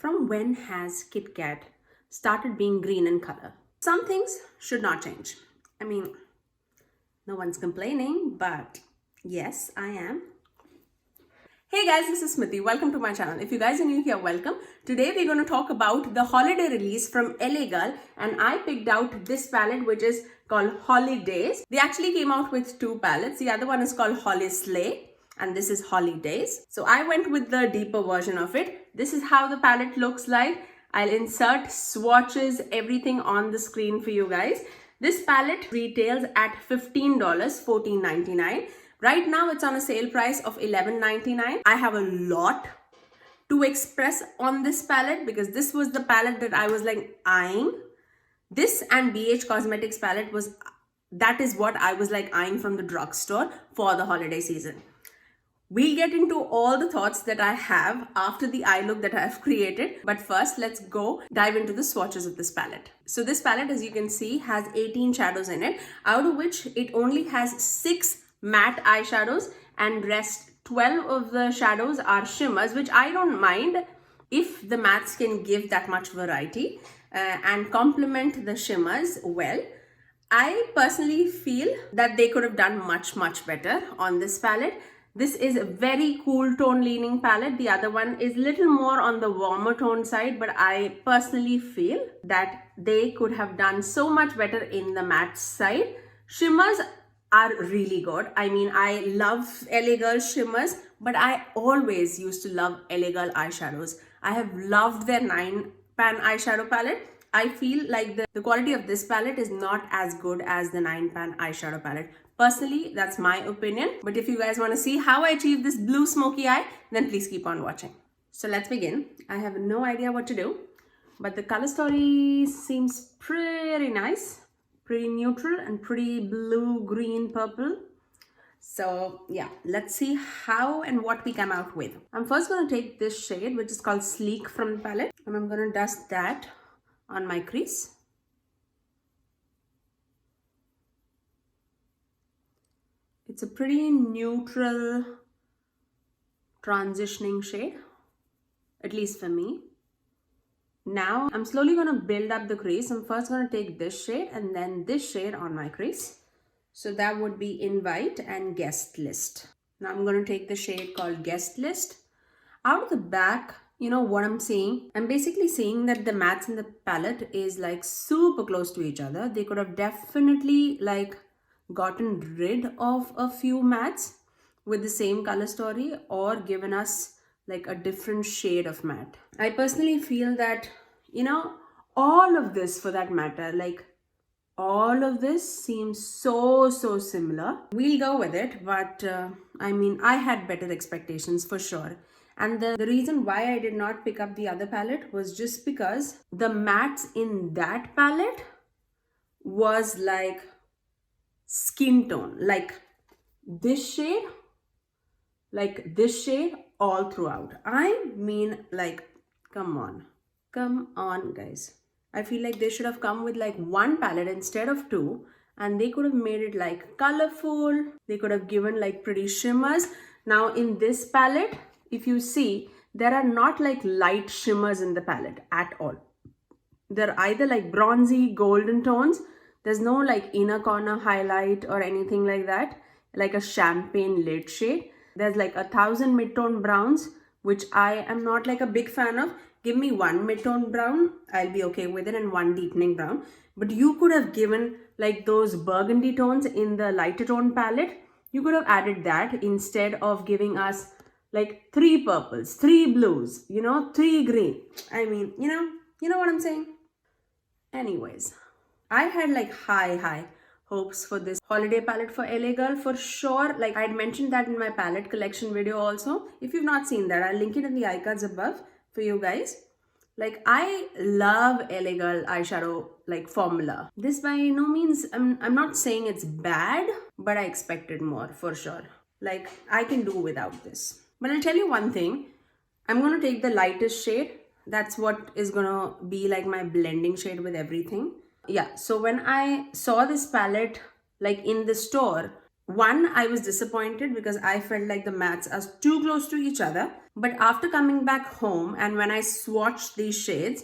From when has Kit Kat started being green in color? Some things should not change. I mean, no one's complaining, but yes, I am. Hey guys, this is Smithy. Welcome to my channel. If you guys are new here, welcome. Today we're going to talk about the holiday release from LA Girl, and I picked out this palette which is called Holi Daze. They actually came out with two palettes. The other one is called Holi Slay and this is Holi Daze. So I went with the deeper version of it. This is how the palette looks like. I'll insert swatches, everything on the screen for you guys. This palette retails at $15, $14.99. Right now it's on a sale price of $11.99. I have a lot to express on this palette because this was the palette that I was like eyeing. This and BH Cosmetics palette that is what I was like eyeing from the drugstore for the holiday season. We'll get into all the thoughts that I have after the eye look that I have created. But first, let's go dive into the swatches of this palette. So this palette, as you can see, has 18 shadows in it, out of which it only has 6 matte eyeshadows and rest 12 of the shadows are shimmers, which I don't mind if the mattes can give that much variety and complement the shimmers well. I personally feel that they could have done much better on this palette. This is a very cool tone leaning palette. The other one is little more on the warmer tone side, but I personally feel that they could have done so much better in the matte side. Shimmers are really good. I mean, I love LA Girl shimmers, but I always used to love LA Girl eyeshadows. I have loved their 9-pan eyeshadow palette. I feel like the quality of this palette is not as good as the 9-pan eyeshadow palette. Personally, that's my opinion. But if you guys want to see how I achieve this blue smoky eye, then please keep on watching. So let's begin. I have no idea what to do, but the color story seems pretty nice, pretty neutral and pretty blue, green, purple. So yeah, let's see how and what we come out with. I'm first going to take this shade, which is called Sleek from the palette, and I'm going to dust that on my crease. It's a pretty neutral transitioning shade, at least for me. Now I'm slowly going to build up the crease. I'm first going to take this shade and then this shade on my crease. So that would be Invite and Guest List. Now I'm going to take the shade called Guest List. Out of the back, you know what I'm seeing? I'm basically seeing that the mattes in the palette is like super close to each other. They could have definitely like gotten rid of a few mattes with the same color story or given us like a different shade of matte. I personally feel that, you know, all of this for that matter, like all of this seems so similar. We'll go with it, but I mean, I had better expectations for sure. And the reason why I did not pick up the other palette was just because the mattes in that palette was like skin tone, like this shade all throughout. I mean, like, come on guys. I feel like they should have come with like one palette instead of two, and they could have made it like colorful. They could have given like pretty shimmers. Now in this palette, if you see, there are not like light shimmers in the palette at all. They're either like bronzy golden tones. There's no like inner corner highlight or anything like that, like a champagne lid shade. There's like 1,000 mid-tone browns, which I am not like a big fan of. Give me one mid-tone brown, I'll be okay with it, and one deepening brown. But you could have given like those burgundy tones in the lighter tone palette. You could have added that instead of giving us like 3 purples, 3 blues, you know, 3 green. I mean, you know what I'm saying? Anyways, I had like high hopes for this holiday palette for LA Girl for sure. Like I had mentioned that in my palette collection video also. If you've not seen that, I'll link it in the iCards above for you guys. Like I love LA Girl eyeshadow like formula. This by no means, I'm not saying it's bad, but I expected more for sure. Like I can do without this. But I'll tell you one thing. I'm going to take the lightest shade. That's what is going to be like my blending shade with everything. Yeah, so when I saw this palette like in the store, One, I was disappointed because I felt like the mattes are too close to each other. But after coming back home and when I swatched these shades,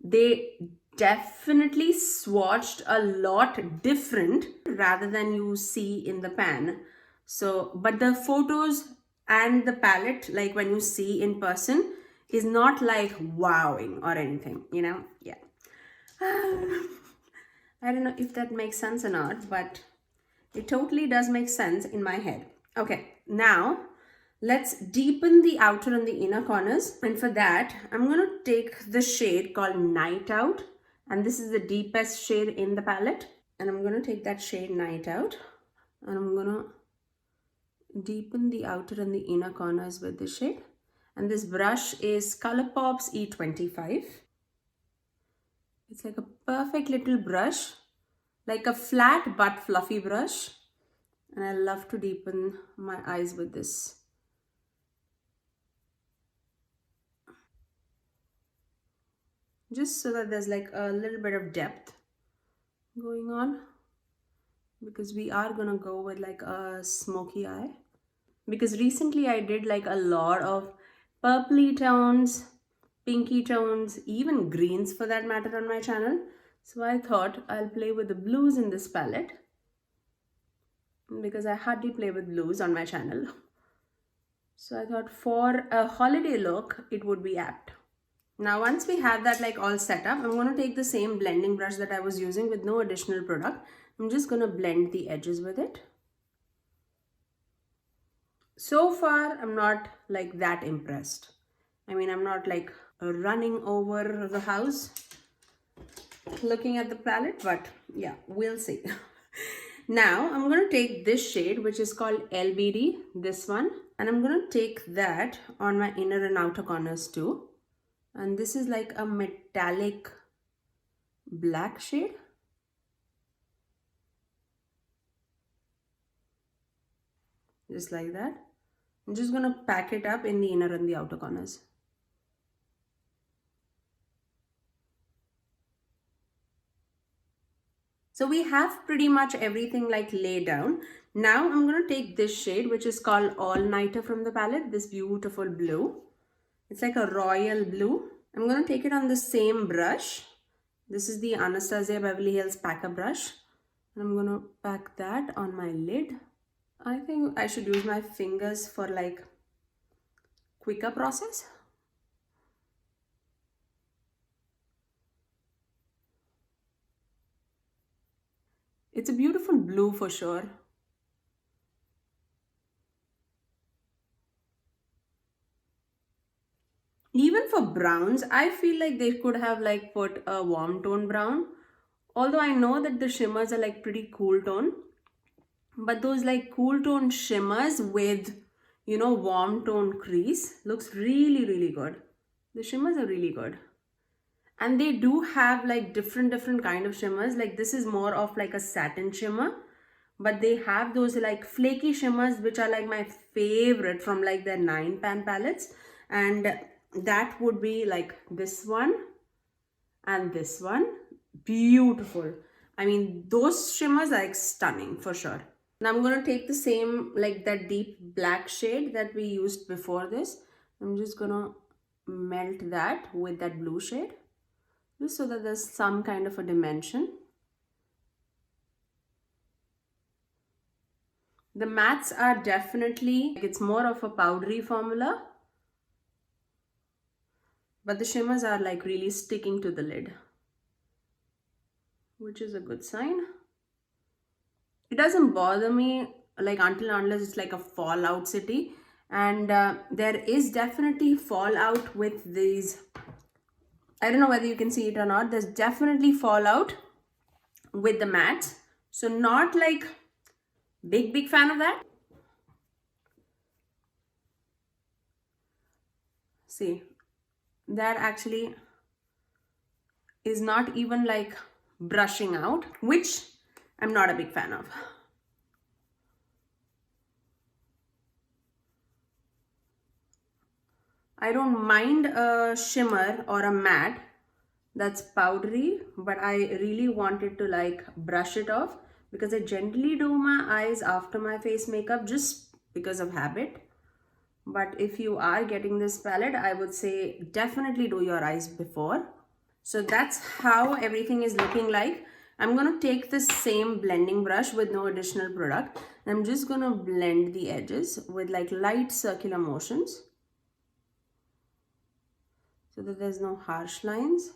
they definitely swatched a lot different rather than you see in the pan. So, but the photos and the palette, like when you see in person, is not like wowing or anything, you know? Yeah. I don't know if that makes sense or not, but it totally does make sense in my head. Okay, now let's deepen the outer and the inner corners. And for that, I'm going to take the shade called Night Out. And this is the deepest shade in the palette. And I'm going to take that shade Night Out. And I'm going to deepen the outer and the inner corners with this shade. And this brush is Colourpop's E25. It's like a perfect little brush, like a flat but fluffy brush. And I love to deepen my eyes with this. Just so that there's like a little bit of depth going on, because we are gonna go with like a smoky eye. Because recently I did like a lot of purpley tones, pinky tones, even greens for that matter on my channel. So I thought I'll play with the blues in this palette, because I hardly play with blues on my channel. So I thought for a holiday look, it would be apt. Now once we have that like all set up, I'm going to take the same blending brush that I was using with no additional product. I'm just going to blend the edges with it. So far, I'm not like that impressed. I mean, I'm not like running over the house looking at the palette, but yeah, we'll see. Now I'm going to take this shade, which is called LBD, this one, and I'm going to take that on my inner and outer corners too. And this is like a metallic black shade. Just like that. I'm just going to pack it up in the inner and the outer corners. So we have pretty much everything like laid down. Now I'm going to take this shade, which is called All Nighter from the palette, this beautiful blue. It's like a royal blue. I'm going to take it on the same brush. This is the Anastasia Beverly Hills Packer brush. And I'm going to pack that on my lid. I think I should use my fingers for like quicker process. It's a beautiful blue for sure. Even for browns, I feel like they could have like put a warm tone brown. Although I know that the shimmers are like pretty cool tone. But those like cool tone shimmers with, you know, warm tone crease looks really, really good. The shimmers are really good. And they do have like different kind of shimmers. Like this is more of like a satin shimmer. But they have those like flaky shimmers, which are like my favorite from like their 9-pan palettes. And that would be like this one and this one. Beautiful. I mean, those shimmers are like stunning for sure. Now I'm going to take the same like that deep black shade that we used before this. I'm just going to melt that with that blue shade, just so that there's some kind of a dimension. The mattes are definitely, it's more of a powdery formula, but the shimmers are like really sticking to the lid, which is a good sign. It doesn't bother me like until unless it's like a fallout city, and there is definitely fallout with these. I don't know whether you can see it or not. There's definitely fallout with the mattes, so not like big fan of that. See, that actually is not even like brushing out, which I'm not a big fan of. I don't mind a shimmer or a matte that's powdery, but I really wanted to like brush it off. because I generally do my eyes after my face makeup just because of habit. But if you are getting this palette, I would say definitely do your eyes before. So that's how everything is looking like. I'm going to take this same blending brush with no additional product. And I'm just going to blend the edges with like light circular motions so that there's no harsh lines.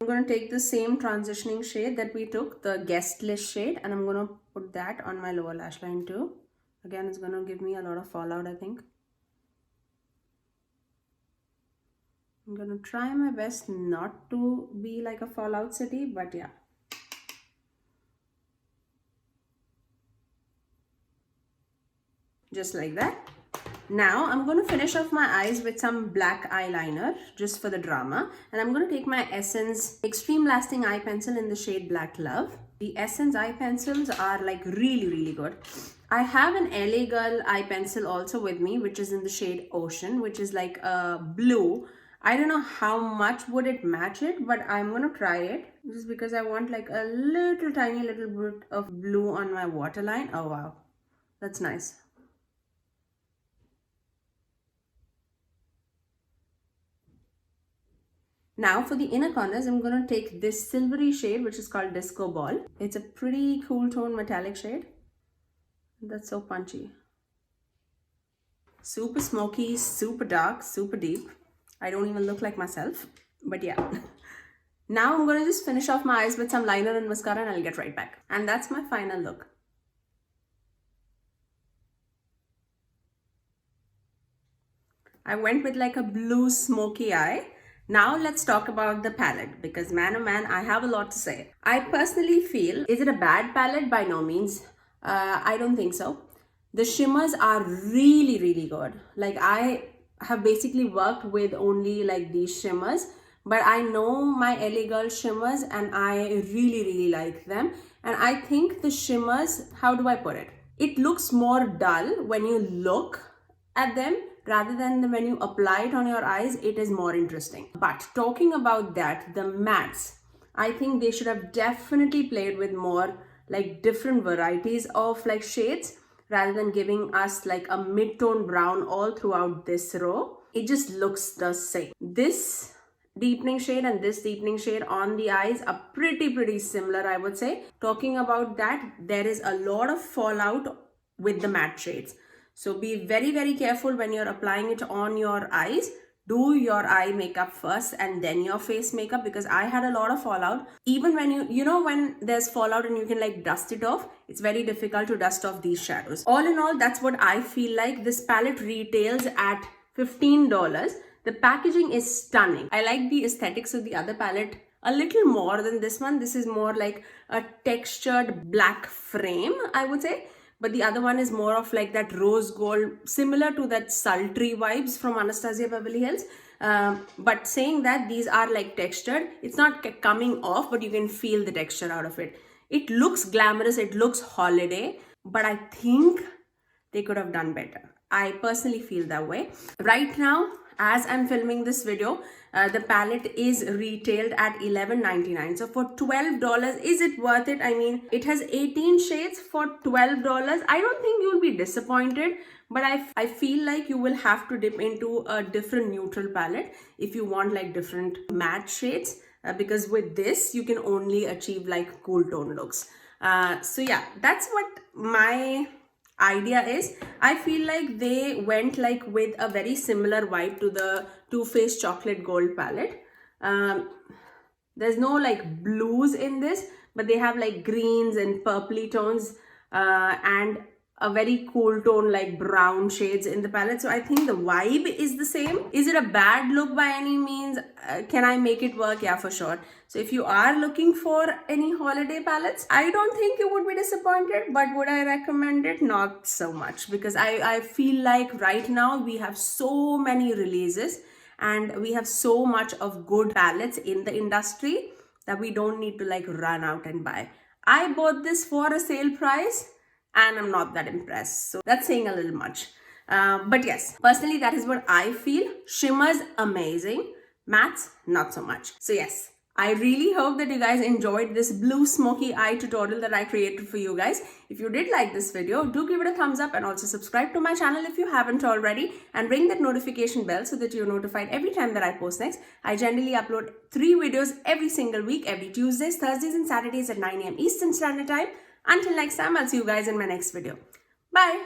I'm going to take the same transitioning shade that we took, the guest list shade, and I'm going to put that on my lower lash line too. Again, it's going to give me a lot of fallout, I think. I'm going to try my best not to be like a fallout city, but yeah. Just like that. Now I'm going to finish off my eyes with some black eyeliner just for the drama, and I'm going to take my Essence Extreme Lasting Eye Pencil in the shade Black Love. The Essence eye pencils are like really good. I have an LA Girl eye pencil also with me, which is in the shade Ocean, which is like a blue. I don't know how much would it match it, but I'm going to try it just because I want like a little tiny little bit of blue on my waterline. Oh wow, that's nice. Now for the inner corners, I'm going to take this silvery shade, which is called Disco Ball. It's a pretty cool tone metallic shade. That's so punchy. Super smoky, super dark, super deep. I don't even look like myself, but yeah. Now I'm going to just finish off my eyes with some liner and mascara, and I'll get right back. And that's my final look. I went with like a blue smoky eye. Now let's talk about the palette, because man oh man, I have a lot to say. I personally feel, is it a bad palette? By no means. I don't think so. The shimmers are really good. Like I have basically worked with only like these shimmers, but I know my LA Girl shimmers and I really like them. And I think the shimmers, how do I put it? It looks more dull when you look at them rather than when you apply it on your eyes. It is more interesting. But talking about that, the mattes, I think they should have definitely played with more like different varieties of like shades rather than giving us like a mid-tone brown all throughout this row. It just looks the same. This deepening shade and this deepening shade on the eyes are pretty similar, I would say. Talking about that, there is a lot of fallout with the matte shades. So be very careful when you're applying it on your eyes. Do your eye makeup first and then your face makeup, because I had a lot of fallout. Even when you know when there's fallout and you can like dust it off, it's very difficult to dust off these shadows. All in all, that's what I feel like. This palette retails at $15. The packaging is stunning. I like the aesthetics of the other palette a little more than this one. This is more like a textured black frame, I would say. But the other one is more of like that rose gold, similar to that sultry vibes from Anastasia Beverly Hills. But saying that, these are like textured. It's not coming off, but you can feel the texture out of it. It looks glamorous, it looks holiday, but I think they could have done better. I personally feel that way. Right now, as I'm filming this video, the palette is retailed at $11.99. So for $12, is it worth it? I mean, it has 18 shades for $12. I don't think you'll be disappointed, but I feel like you will have to dip into a different neutral palette if you want like different matte shades, because with this, you can only achieve like cool tone looks. So yeah, that's what my idea is. I feel like they went like with a very similar vibe to the Too Faced Chocolate Gold palette. There's no like blues in this, but they have like greens and purpley tones and a very cool tone like brown shades in the palette. So I think the vibe is the same. Is it a bad look by any means? Can I make it work? Yeah, for sure. So if you are looking for any holiday palettes, I don't think you would be disappointed, but would I recommend it? Not so much, because I feel like right now we have so many releases and we have so much of good palettes in the industry that we don't need to like run out and buy. I bought this for a sale price and I'm not that impressed. So that's saying a little much. But yes, personally, that is what I feel. Shimmers, amazing. Mattes, not so much. So yes, I really hope that you guys enjoyed this blue smoky eye tutorial that I created for you guys. If you did like this video, do give it a thumbs up and also subscribe to my channel if you haven't already, and ring that notification bell so that you're notified every time that I post next. I generally upload 3 videos every single week, every Tuesdays, Thursdays and Saturdays at 9 a.m. Eastern Standard Time. Until next time, I'll see you guys in my next video. Bye!